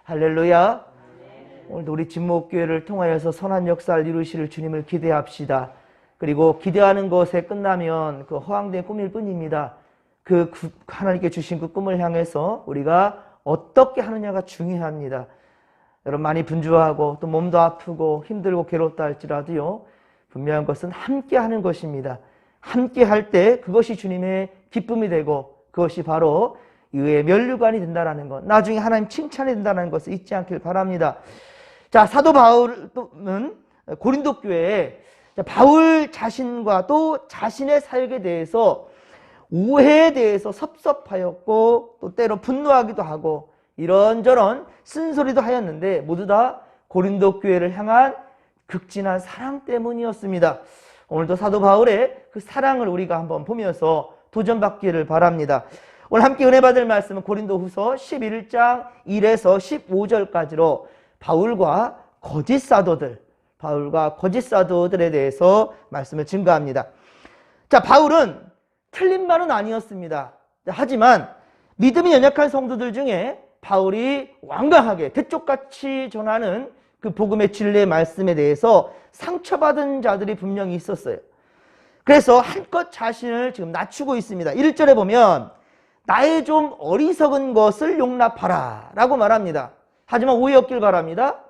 할렐루야. 오늘도 우리 진목교회를 통하여서 선한 역사를 이루실 주님을 기대합시다. 그리고 기대하는 것에 끝나면 그 허황된 꿈일 뿐입니다. 하나님께 주신 그 꿈을 향해서 우리가 어떻게 하느냐가 중요합니다. 여러분 많이 분주하고 또 몸도 아프고 힘들고 괴롭다 할지라도요, 분명한 것은 함께 하는 것입니다. 함께 할 때 그것이 주님의 기쁨이 되고 그것이 바로 의의 면류관이 된다는 것, 나중에 하나님 칭찬이 된다는 것을 잊지 않길 바랍니다. 자, 사도 바울은 고린도 교회에 바울 자신과 또 자신의 사역에 대해서 오해에 대해서 섭섭하였고 또 때로 분노하기도 하고 이런저런 쓴소리도 하였는데 모두 다 고린도 교회를 향한 극진한 사랑 때문이었습니다. 오늘도 사도 바울의 그 사랑을 우리가 한번 보면서 도전받기를 바랍니다. 오늘 함께 은혜 받을 말씀은 고린도후서 11장 1에서 15절까지로 바울과 거짓 사도들에 대해서 말씀을 증거합니다. 자, 바울은 틀린 말은 아니었습니다. 하지만 믿음이 연약한 성도들 중에 바울이 완강하게 대쪽같이 전하는 그 복음의 진리의 말씀에 대해서 상처받은 자들이 분명히 있었어요. 그래서 한껏 자신을 지금 낮추고 있습니다. 1절에 보면 나의 좀 어리석은 것을 용납하라 라고 말합니다. 하지만 오해 없길 바랍니다.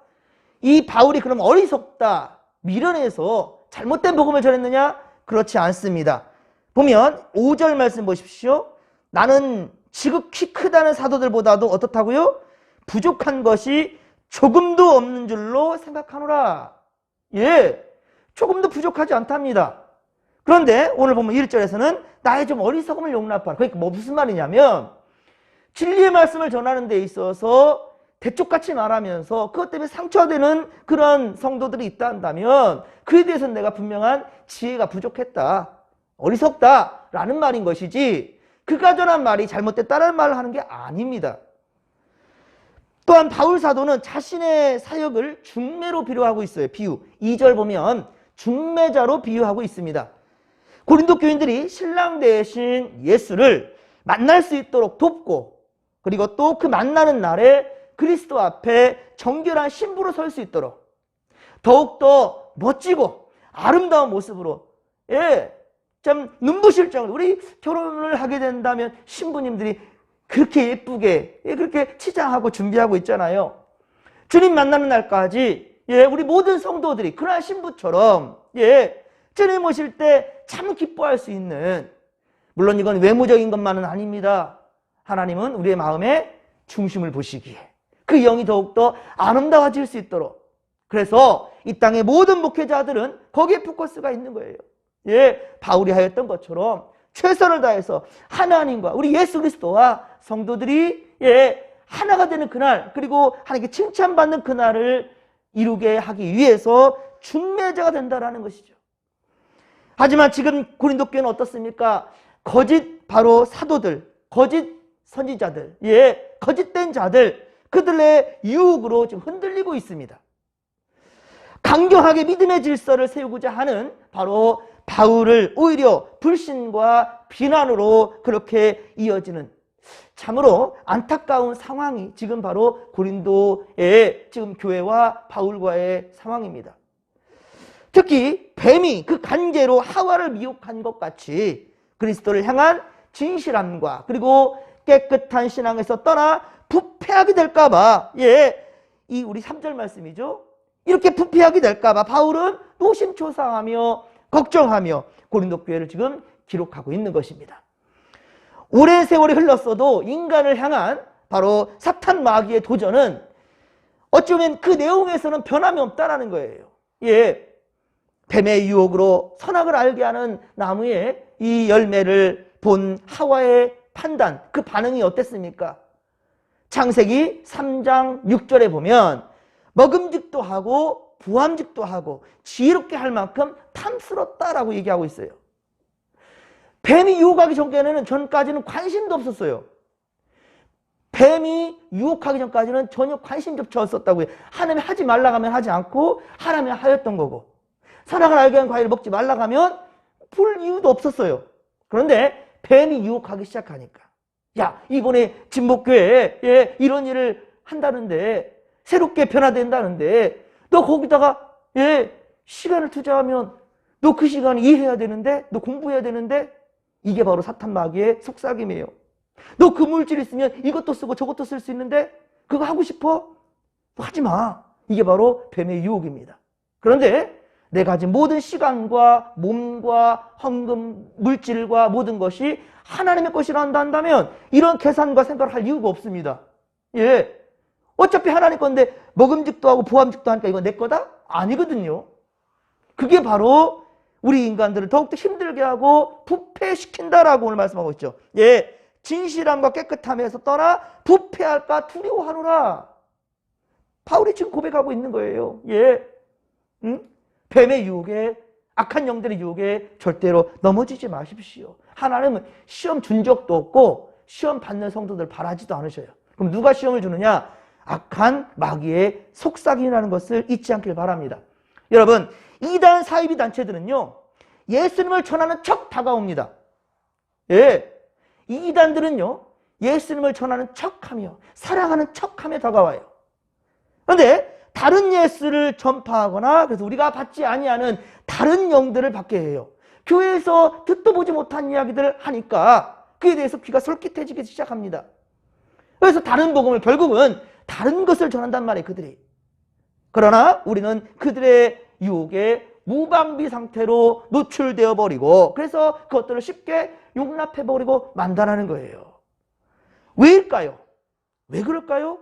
이 바울이 그럼 어리석다, 미련해서 잘못된 복음을 전했느냐? 그렇지 않습니다. 보면 5절 말씀 보십시오. 나는 지극히 크다는 사도들보다도 어떻다고요? 부족한 것이 조금도 없는 줄로 생각하노라. 예, 조금도 부족하지 않답니다. 그런데 오늘 보면 1절에서는 나의 좀 어리석음을 용납하라. 그러니까 무슨 말이냐면 진리의 말씀을 전하는 데 있어서 대쪽같이 말하면서 그것 때문에 상처되는 그런 성도들이 있다 한다면 그에 대해서는 내가 분명한 지혜가 부족했다, 어리석다 라는 말인 것이지 그가 전한 말이 잘못됐다는 말을 하는 게 아닙니다. 또한 바울 사도는 자신의 사역을 중매로 비유하고 있어요. 비유 2절 보면 중매자로 비유하고 있습니다. 고린도 교인들이 신랑 대신 예수를 만날 수 있도록 돕고 그리고 또 그 만나는 날에 그리스도 앞에 정결한 신부로 설 수 있도록 더욱더 멋지고 아름다운 모습으로, 참 눈부실 정도로 우리 결혼을 하게 된다면 신부님들이 그렇게 예쁘게 그렇게 치장하고 준비하고 있잖아요. 주님 만나는 날까지 우리 모든 성도들이 그러한 신부처럼 주님 오실 때 참 기뻐할 수 있는, 물론 이건 외모적인 것만은 아닙니다. 하나님은 우리의 마음의 중심을 보시기에 그 영이 더욱더 아름다워질 수 있도록, 그래서 이 땅의 모든 목회자들은 거기에 포커스가 있는 거예요. 바울이 하였던 것처럼 최선을 다해서 하나님과 우리 예수 그리스도와 성도들이 하나가 되는 그날, 그리고 하나님께 칭찬받는 그날을 이루게 하기 위해서 중매자가 된다는 것이죠. 하지만 지금 고린도 교회는 어떻습니까? 거짓 바로 사도들, 거짓 선지자들, 거짓된 자들, 그들의 유혹으로 지금 흔들리고 있습니다. 강경하게 믿음의 질서를 세우고자 하는 바로 바울을 오히려 불신과 비난으로 그렇게 이어지는 참으로 안타까운 상황이 지금 바로 고린도의 지금 교회와 바울과의 상황입니다. 특히 뱀이 그 간계로 하와를 미혹한 것 같이 그리스도를 향한 진실함과 그리고 깨끗한 신앙에서 떠나 부패하게 될까봐, 이 우리 3절 말씀이죠. 이렇게 부패하게 될까봐 바울은 노심초사하며 걱정하며 고린도 교회를 지금 기록하고 있는 것입니다. 오랜 세월이 흘렀어도 인간을 향한 바로 사탄 마귀의 도전은 어쩌면 그 내용에서는 변함이 없다라는 거예요. 뱀의 유혹으로 선악을 알게 하는 나무의 이 열매를 본 하와의 판단, 그 반응이 어땠습니까? 창세기 3장 6절에 보면 먹음직도 하고 부함직도 하고 지혜롭게 할 만큼 탐스럽다라고 얘기하고 있어요. 뱀이 유혹하기 전까지는 관심도 없었어요. 뱀이 유혹하기 전까지는 전혀 관심조차 없었다고요. 하나님이 하지 말라고 하면 하지 않고 하라면 하였던 거고, 선악을 알게 한 과일을 먹지 말라고 하면 볼 이유도 없었어요. 그런데 뱀이 유혹하기 시작하니까, 야, 이번에 진목교회에 이런 일을 한다는데, 새롭게 변화된다는데, 너 거기다가 시간을 투자하면 너 그 시간을 이해해야 되는데, 너 공부해야 되는데, 이게 바로 사탄 마귀의 속삭임이에요. 너 그 물질 있으면 이것도 쓰고 저것도 쓸 수 있는데 그거 하고 싶어? 하지 마. 이게 바로 뱀의 유혹입니다. 그런데 내가 가진 모든 시간과 몸과 헌금, 물질과 모든 것이 하나님의 것이라 한다면 이런 계산과 생각을 할 이유가 없습니다. 어차피 하나님 건데 먹음직도 하고 부함직도 하니까 이건 내 거다? 아니거든요. 그게 바로 우리 인간들을 더욱더 힘들게 하고 부패시킨다라고 오늘 말씀하고 있죠. 진실함과 깨끗함에서 떠나 부패할까 두려워하노라. 바울이 지금 고백하고 있는 거예요. 뱀의 유혹에, 악한 영들의 유혹에 절대로 넘어지지 마십시오. 하나님은 시험 준 적도 없고 시험 받는 성도들 바라지도 않으셔요. 그럼 누가 시험을 주느냐? 악한 마귀의 속삭임이라는 것을 잊지 않길 바랍니다. 여러분, 이단 사이비 단체들은요, 예수님을 전하는 척 다가옵니다. 이단들은요, 예수님을 전하는 척하며 사랑하는 척하며 다가와요. 그런데 다른 예수를 전파하거나 그래서 우리가 받지 아니하는 다른 영들을 받게 해요. 교회에서 듣도 보지 못한 이야기들을 하니까 그에 대해서 귀가 솔깃해지기 시작합니다. 그래서 다른 복음을 결국은 다른 것을 전한단 말이에요, 그들이. 그러나 우리는 그들의 유혹에 무방비 상태로 노출되어 버리고 그래서 그것들을 쉽게 용납해 버리고 만다라는 거예요. 왜일까요? 왜 그럴까요?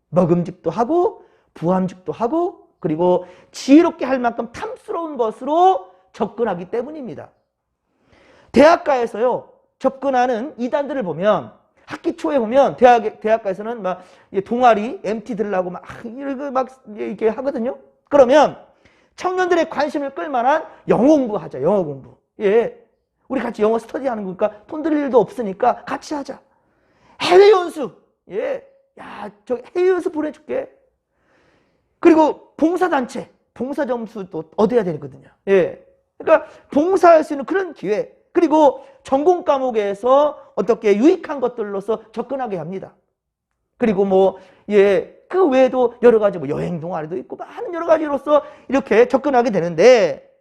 먹음직도 하고 부함직도 하고 그리고 지혜롭게 할 만큼 탐스러운 것으로 접근하기 때문입니다. 대학가에서요, 접근하는 이단들을 보면 학기 초에 보면 대학가에서는 막 동아리 MT 들으려고 막 이렇게 하거든요. 그러면 청년들의 관심을 끌만한 영어 공부하자. 영어 공부. 우리 같이 영어 스터디 하는 거니까 돈 들일 일도 없으니까 같이 하자. 해외 연수. 야, 저 해외 연수 보내줄게. 그리고 봉사단체. 봉사 점수도 얻어야 되거든요. 그러니까 봉사할 수 있는 그런 기회. 그리고 전공 과목에서 어떻게 유익한 것들로서 접근하게 합니다. 그리고 그 외에도 여러 가지 여행 동아리도 있고 많은 여러 가지로서 이렇게 접근하게 되는데,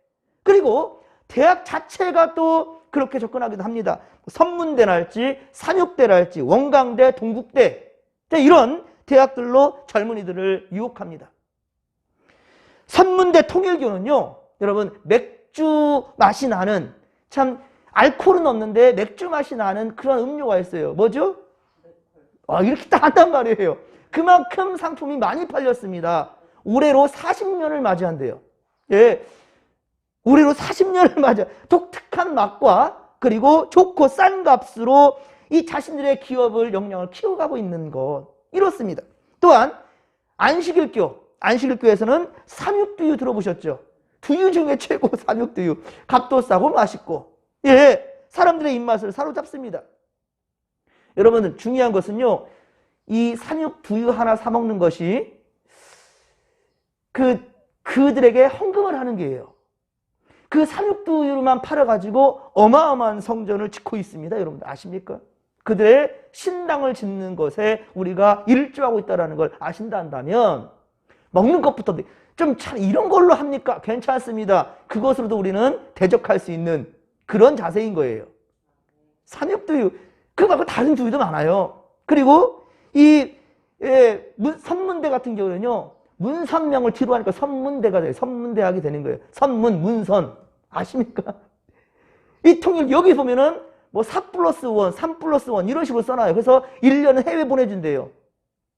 그리고 대학 자체가 또 그렇게 접근하기도 합니다. 선문대랄지 삼육대랄지 원광대, 동국대 이런 대학들로 젊은이들을 유혹합니다. 선문대 통일교는요, 여러분 맥주 맛이 나는, 참 알코올은 없는데 맥주 맛이 나는 그런 음료가 있어요. 뭐죠? 이렇게 딱 한단 말이에요. 그만큼 상품이 많이 팔렸습니다. 올해로 40년을 맞이한대요. 올해로 40년을 맞아. 독특한 맛과 그리고 좋고 싼 값으로 이 자신들의 기업을 역량을 키워가고 있는 것, 이렇습니다. 또한 안식일교에서는 삼육두유 들어보셨죠? 두유 중에 최고 삼육두유. 값도 싸고 맛있고 사람들의 입맛을 사로잡습니다. 여러분, 중요한 것은요, 이 삼육두유 하나 사 먹는 것이 그들에게 헌금을 하는 게예요. 그 삼육두유만 팔아가지고 어마어마한 성전을 짓고 있습니다. 여러분들 아십니까? 그들의 신당을 짓는 것에 우리가 일조하고 있다는 걸 아신다 한다면, 먹는 것부터 좀 참 이런 걸로 합니까? 괜찮습니다. 그것으로도 우리는 대적할 수 있는 그런 자세인 거예요. 삼육두유, 그거 말고 다른 두유도 많아요. 그리고 선문대 같은 경우는요, 문선명을 뒤로 하니까 선문대가 돼요. 선문대학이 되는 거예요. 선문, 문선. 아십니까? 이 통일, 여기 보면은 4+1, 3+1 이런 식으로 써놔요. 그래서 1년은 해외 보내준대요.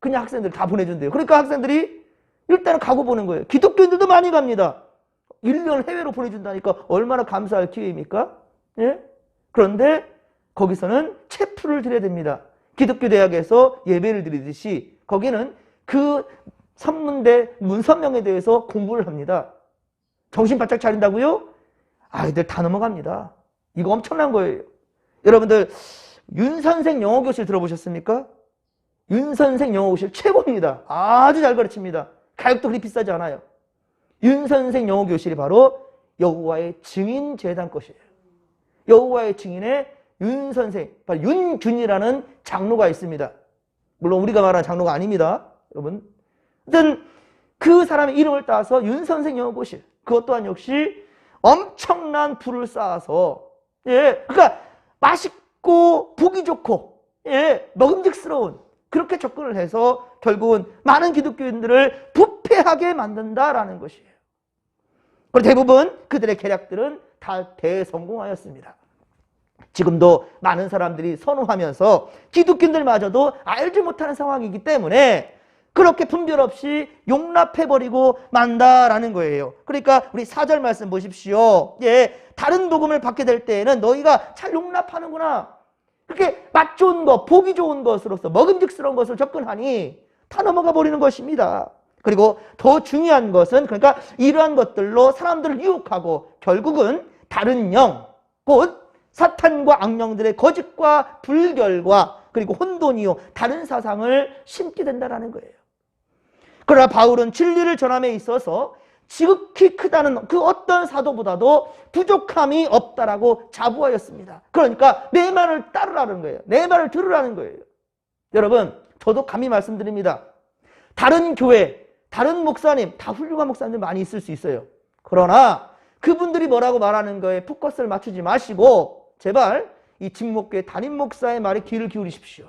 그냥 학생들 다 보내준대요. 그러니까 학생들이 일단은 가고 보는 거예요. 기독교인들도 많이 갑니다. 1년 해외로 보내준다니까 얼마나 감사할 기회입니까? 그런데 거기서는 체프를 드려야 됩니다. 기독교 대학에서 예배를 드리듯이 거기는 그 선문대 문선명에 대해서 공부를 합니다. 정신 바짝 차린다고요? 아이들 다 넘어갑니다. 이거 엄청난 거예요. 여러분들 윤선생 영어교실 들어보셨습니까? 윤선생 영어교실 최고입니다. 아주 잘 가르칩니다. 가격도 그리 비싸지 않아요. 윤선생 영어교실이 바로 여호와의 증인 재단 것이에요. 여호와의 증인의 윤선생, 바로 윤균이라는 장로가 있습니다. 물론 우리가 말하는 장로가 아닙니다. 여러분. 하여튼 그 사람의 이름을 따서 윤선생 영어고실, 그것 또한 역시 엄청난 부를 쌓아서, 예, 그러니까 맛있고 보기 좋고, 예, 먹음직스러운 그렇게 접근을 해서 결국은 많은 기독교인들을 부패하게 만든다라는 것이에요. 그리고 대부분 그들의 계략들은 다 대성공하였습니다. 지금도 많은 사람들이 선호하면서 기독교인들마저도 알지 못하는 상황이기 때문에 그렇게 분별 없이 용납해버리고 만다라는 거예요. 그러니까 우리 4절 말씀 보십시오. 예, 다른 복음을 받게 될 때에는 너희가 잘 용납하는구나. 그렇게 맛 좋은 것, 보기 좋은 것으로서 먹음직스러운 것을 접근하니 다 넘어가 버리는 것입니다. 그리고 더 중요한 것은, 그러니까 이러한 것들로 사람들을 유혹하고 결국은 다른 영, 곧 사탄과 악령들의 거짓과 불결과 그리고 혼돈이요 다른 사상을 심게 된다는 거예요. 그러나 바울은 진리를 전함에 있어서 지극히 크다는 그 어떤 사도보다도 부족함이 없다라고 자부하였습니다. 그러니까 내 말을 따르라는 거예요. 내 말을 들으라는 거예요. 여러분, 저도 감히 말씀드립니다. 다른 교회, 다른 목사님, 다 훌륭한 목사님들 많이 있을 수 있어요. 그러나 그분들이 뭐라고 말하는 거에 포커스를 맞추지 마시고 제발 이 진목교회 담임 목사의 말에 귀를 기울이십시오.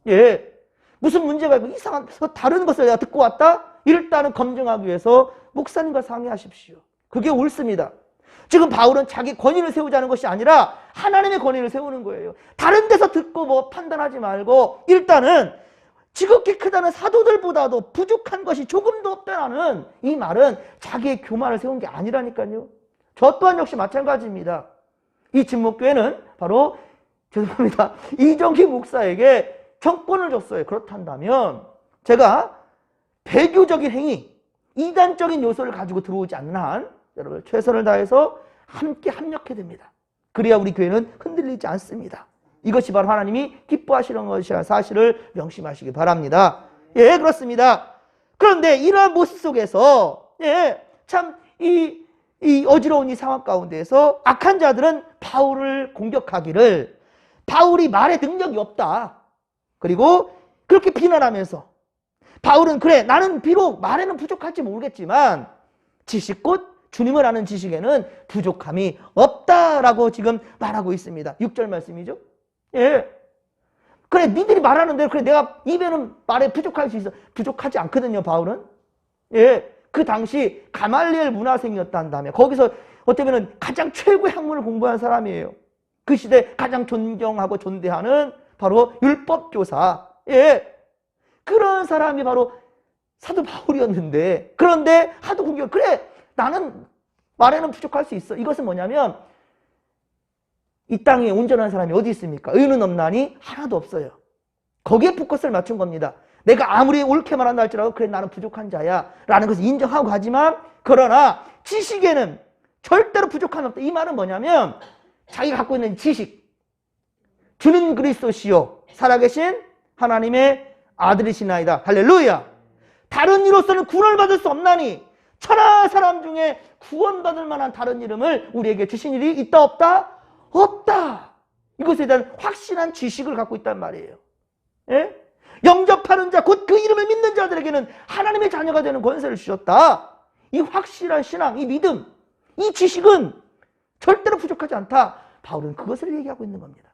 예, 무슨 문제가 있고 이상한 다른 것을 내가 듣고 왔다? 일단은 검증하기 위해서 목사님과 상의하십시오. 그게 옳습니다. 지금 바울은 자기 권위를 세우자는 것이 아니라 하나님의 권위를 세우는 거예요. 다른 데서 듣고 뭐 판단하지 말고 일단은 지극히 크다는 사도들보다도 부족한 것이 조금도 없다는 이 말은 자기의 교만을 세운 게 아니라니까요. 저 또한 역시 마찬가지입니다. 이 진목교회는 바로 죄송합니다. 이정희 목사에게 정권을 줬어요. 그렇단다면 제가 배교적인 행위, 이단적인 요소를 가지고 들어오지 않는 한 여러분 최선을 다해서 함께 합력해야 됩니다. 그래야 우리 교회는 흔들리지 않습니다. 이것이 바로 하나님이 기뻐하시는 것이라는 사실을 명심하시기 바랍니다. 예, 그렇습니다. 그런데 이러한 모습 속에서 예, 참 이 어지러운 이 상황 가운데에서 악한 자들은 바울을 공격하기를 바울이 말에 능력이 없다. 그리고 그렇게 비난하면서 바울은 그래 나는 비록 말에는 부족할지 모르겠지만 지식 곧 주님을 아는 지식에는 부족함이 없다라고 지금 말하고 있습니다. 6절 말씀이죠. 예. 그래 니들이 말하는 대로 그래 내가 입에는 말에 부족할 수 있어. 부족하지 않거든요. 바울은. 예. 그 당시 가말리엘 문화생이었다는 거기서 어떻게 보면 가장 최고의 학문을 공부한 사람이에요. 그 시대 가장 존경하고 존대하는 바로 율법교사. 예. 그런 사람이 바로 사도 바울이었는데 그런데 하도 공격 그래 나는 말에는 부족할 수 있어. 이것은 뭐냐면 이 땅에 온전한 사람이 어디 있습니까? 의는 없나니 하나도 없어요. 거기에 포커스를 맞춘 겁니다. 내가 아무리 옳게 말한다 할지라도 그래 나는 부족한 자야 라는 것을 인정하고 가지만 그러나 지식에는 절대로 부족함이 없다. 이 말은 뭐냐면 자기가 갖고 있는 지식 주는 그리스도시요 살아계신 하나님의 아들이시나이다. 할렐루야. 다른 이로서는 구원을 받을 수 없나니 천하 사람 중에 구원받을 만한 다른 이름을 우리에게 주신 일이 있다 없다? 없다. 이것에 대한 확실한 지식을 갖고 있단 말이에요. 예? 영접하는 자, 곧 그 이름을 믿는 자들에게는 하나님의 자녀가 되는 권세를 주셨다. 이 확실한 신앙, 이 믿음, 이 지식은 절대로 부족하지 않다. 바울은 그것을 얘기하고 있는 겁니다.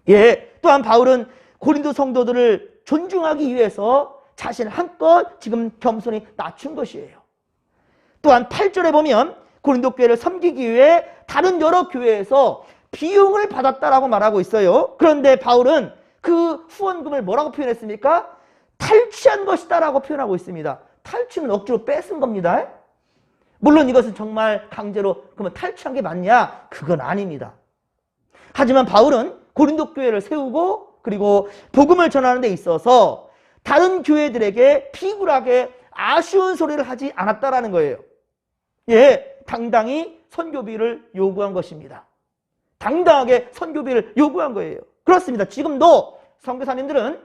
예, 또한 바울은 고린도 성도들을 존중하기 위해서 자신을 한껏 지금 겸손히 낮춘 것이에요. 또한 8절에 보면 고린도 교회를 섬기기 위해 다른 여러 교회에서 비용을 받았다라고 말하고 있어요. 그런데 바울은 그 후원금을 뭐라고 표현했습니까? 탈취한 것이다 라고 표현하고 있습니다. 탈취는 억지로 뺏은 겁니다. 물론 이것은 정말 강제로 그러면 탈취한 게 맞냐? 그건 아닙니다. 하지만 바울은 고린도 교회를 세우고 그리고 복음을 전하는 데 있어서 다른 교회들에게 비굴하게 아쉬운 소리를 하지 않았다라는 거예요. 예, 당당히 선교비를 요구한 것입니다. 당당하게 선교비를 요구한 거예요. 그렇습니다. 지금도 선교사님들은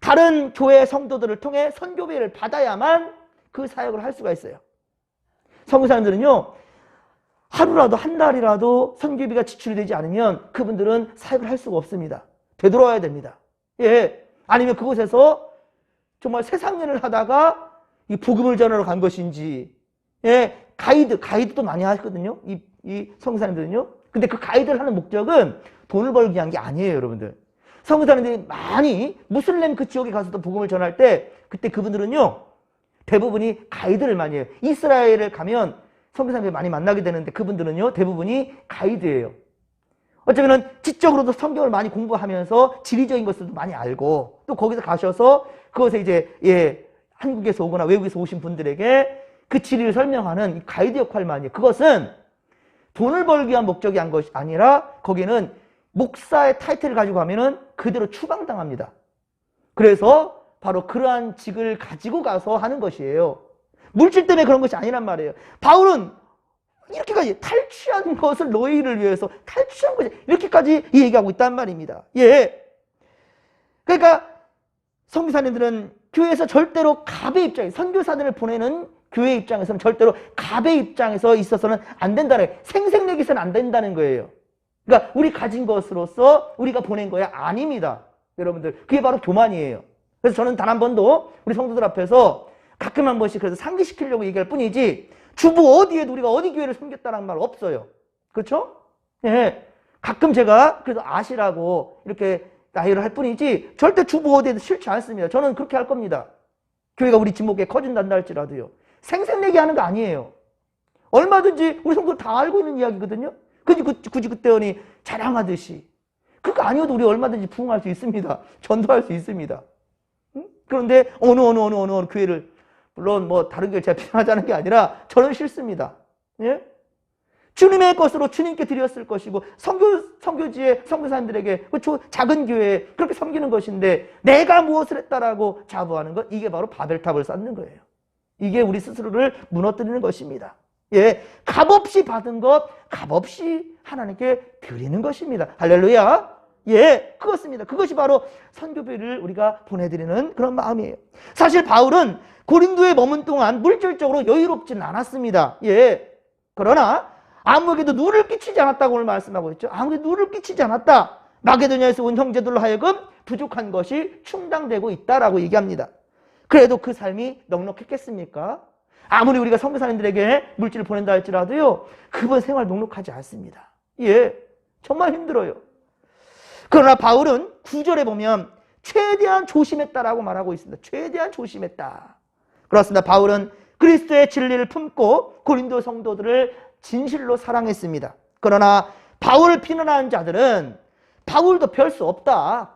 다른 교회 성도들을 통해 선교비를 받아야만 그 사역을 할 수가 있어요. 선교사님들은요, 하루라도 한 달이라도 선교비가 지출이 되지 않으면 그분들은 사역을 할 수가 없습니다. 되돌아야 됩니다. 예, 아니면 그곳에서 정말 세상일을 하다가 이 복음을 전하러 간 것인지, 예, 가이드도 많이 하거든요. 이 선교사님들은요. 근데 그 가이드를 하는 목적은 돈을 벌기 위한 게 아니에요, 여러분들. 선교사님들이 많이 무슬림 그 지역에 가서도 복음을 전할 때 그때 그분들은요, 대부분이 가이드를 많이 해요. 이스라엘을 가면 선교사님들 많이 만나게 되는데 그분들은요, 대부분이 가이드예요. 어쩌면은 지적으로도 성경을 많이 공부하면서 지리적인 것들도 많이 알고 또 거기서 가셔서 그것에 이제 한국에서 오거나 외국에서 오신 분들에게 그 지리를 설명하는 가이드 역할을 많이 해요. 그것은 돈을 벌기 위한 목적이 한 것이 아니라 거기는 목사의 타이틀을 가지고 가면은 그대로 추방당합니다. 그래서 바로 그러한 직을 가지고 가서 하는 것이에요. 물질 때문에 그런 것이 아니란 말이에요. 바울은 이렇게까지 탈취한 것을 너희를 위해서 탈취한 것이 이렇게까지 얘기하고 있단 말입니다. 예. 그러니까 선교사님들은 교회에서 절대로 갑의 입장에 선교사들을 보내는 교회 입장에서는 절대로 갑의 입장에서 있어서는 안 된다는 거예요. 생색내기서는 안 된다는 거예요. 그러니까 우리 가진 것으로서 우리가 보낸 거야? 아닙니다. 여러분들 그게 바로 교만이에요. 그래서 저는 단 한 번도 우리 성도들 앞에서 가끔 한 번씩 그래서 상기시키려고 얘기할 뿐이지 주보 어디에도 우리가 어디 교회를 섬겼다는 말 없어요. 그렇죠? 예. 가끔 제가 그래도 아시라고 이렇게 나열을 할 뿐이지 절대 주보 어디에도 싫지 않습니다. 저는 그렇게 할 겁니다. 교회가 우리 지목에 커진단다 할지라도요. 생색내기 하는 거 아니에요. 얼마든지 우리 성도들 다 알고 있는 이야기거든요. 굳이 그때니 자랑하듯이. 그거 아니어도 우리 얼마든지 부흥할 수 있습니다. 전도할 수 있습니다. 응? 그런데 어느 교회를 물론 뭐 다른 교회 제가 비난하자는 게 아니라 저는 싫습니다. 예? 주님의 것으로 주님께 드렸을 것이고 선교지의 선교사님들에게 작은 교회에 그렇게 섬기는 것인데 내가 무엇을 했다라고 자부하는 것 이게 바로 바벨탑을 쌓는 거예요. 이게 우리 스스로를 무너뜨리는 것입니다. 예, 값없이 받은 것 값없이 하나님께 드리는 것입니다. 할렐루야. 예, 그것입니다. 그것이 바로 선교비를 우리가 보내드리는 그런 마음이에요. 사실 바울은 고린도에 머문 동안 물질적으로 여유롭지는 않았습니다. 예. 그러나 아무에게도 누를 끼치지 않았다고 오늘 말씀하고 있죠. 아무에게도 누를 끼치지 않았다. 마게도냐에서 온 형제들로 하여금 부족한 것이 충당되고 있다라고 얘기합니다. 그래도 그 삶이 넉넉했겠습니까? 아무리 우리가 선교사님들에게 물질을 보낸다 할지라도요. 그분 생활 넉넉하지 않습니다. 예. 정말 힘들어요. 그러나 바울은 9절에 보면 최대한 조심했다라고 말하고 있습니다. 최대한 조심했다. 그렇습니다. 바울은 그리스도의 진리를 품고 고린도 성도들을 진실로 사랑했습니다. 그러나 바울을 비난하는 자들은 바울도 별 수 없다.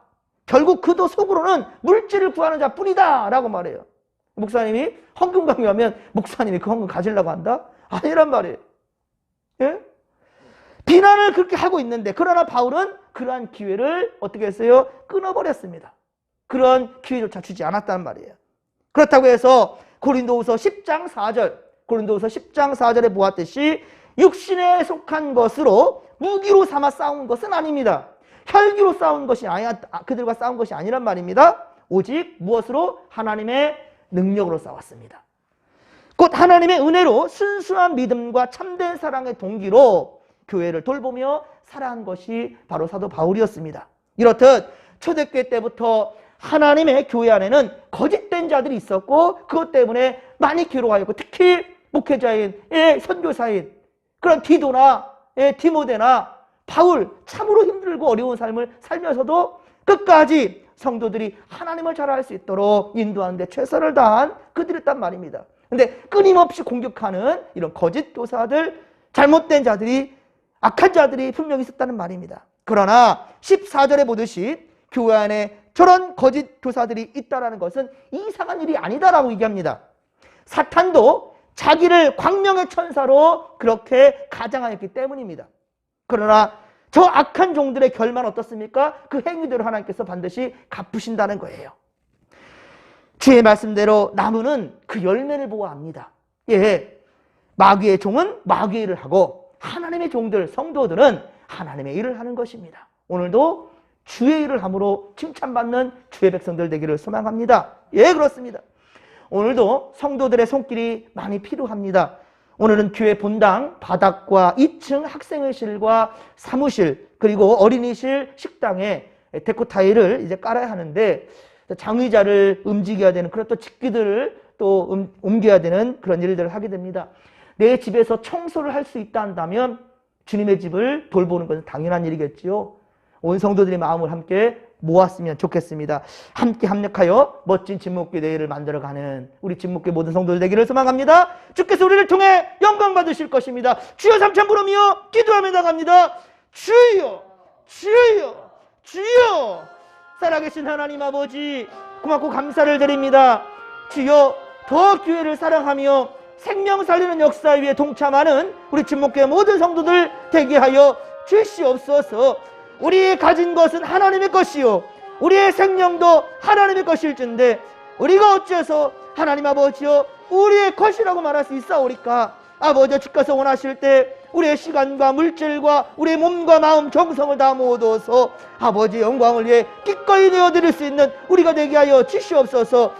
결국 그도 속으로는 물질을 구하는 자뿐이다 라고 말해요. 목사님이 헌금 강요하면 목사님이 그 헌금 가지려고 한다? 아니란 말이에요. 예? 비난을 그렇게 하고 있는데 그러나 바울은 그러한 기회를 어떻게 했어요? 끊어버렸습니다. 그런 기회조차 주지 않았다는 말이에요. 그렇다고 해서 고린도후서 10장 4절에 보았듯이 육신에 속한 것으로 무기로 삼아 싸운 것은 아닙니다. 혈기로 싸운 것이 아니라 그들과 싸운 것이 아니란 말입니다. 오직 무엇으로? 하나님의 능력으로 싸웠습니다. 곧 하나님의 은혜로 순수한 믿음과 참된 사랑의 동기로 교회를 돌보며 살아간 것이 바로 사도 바울이었습니다. 이렇듯 초대교회 때부터 하나님의 교회 안에는 거짓된 자들이 있었고 그것 때문에 많이 괴로워하였고 특히 목회자인 선교사인 그런 디도나 디모데나 바울 참으로 힘들고 어려운 삶을 살면서도 끝까지 성도들이 하나님을 잘 알 수 있도록 인도하는 데 최선을 다한 그들이었단 말입니다. 근데 끊임없이 공격하는 이런 거짓 교사들, 잘못된 자들이, 악한 자들이 분명히 있었다는 말입니다. 그러나 14절에 보듯이 교회 안에 저런 거짓 교사들이 있다는 것은 이상한 일이 아니다라고 얘기합니다. 사탄도 자기를 광명의 천사로 그렇게 가장하였기 때문입니다. 그러나 저 악한 종들의 결말은 어떻습니까? 그 행위대로 하나님께서 반드시 갚으신다는 거예요. 주의 말씀대로 나무는 그 열매를 보고 압니다. 예, 마귀의 종은 마귀의 일을 하고 하나님의 종들, 성도들은 하나님의 일을 하는 것입니다. 오늘도 주의 일을 함으로 칭찬받는 주의 백성들 되기를 소망합니다. 예, 그렇습니다. 오늘도 성도들의 손길이 많이 필요합니다. 오늘은 교회 본당 바닥과 2층 학생회실과 사무실 그리고 어린이실 식당에 데코 타일을 이제 깔아야 하는데 장의자를 움직여야 되는 그런 또 직기들을 또 옮겨야 되는 그런 일들을 하게 됩니다. 내 집에서 청소를 할 수 있다 한다면 주님의 집을 돌보는 것은 당연한 일이겠지요. 온 성도들의 마음을 함께 모았으면 좋겠습니다. 함께 합력하여 멋진 진목교회 내일을 만들어가는 우리 진목교회 모든 성도들 되기를 소망합니다. 주께서 우리를 통해 영광 받으실 것입니다. 주여 삼천 부르며 기도하며 나갑니다. 주여, 주여, 주여. 살아계신 하나님 아버지, 고맙고 감사를 드립니다. 주여, 더 교회를 사랑하며 생명 살리는 역사 위에 동참하는 우리 진목교회 모든 성도들 되게 하여 주시옵소서. 우리 가진 것은 하나님의 것이요 우리의 생명도 하나님의 것일진데 우리가 어째서 하나님 아버지여 우리의 것이라고 말할 수 있사오리까? 아버지, 주께서 원하실 때 우리의 시간과 물질과 우리의 몸과 마음 정성을 다 모아서 아버지 영광을 위해 기꺼이 내어드릴 수 있는 우리가 되게 하여 주시옵소서.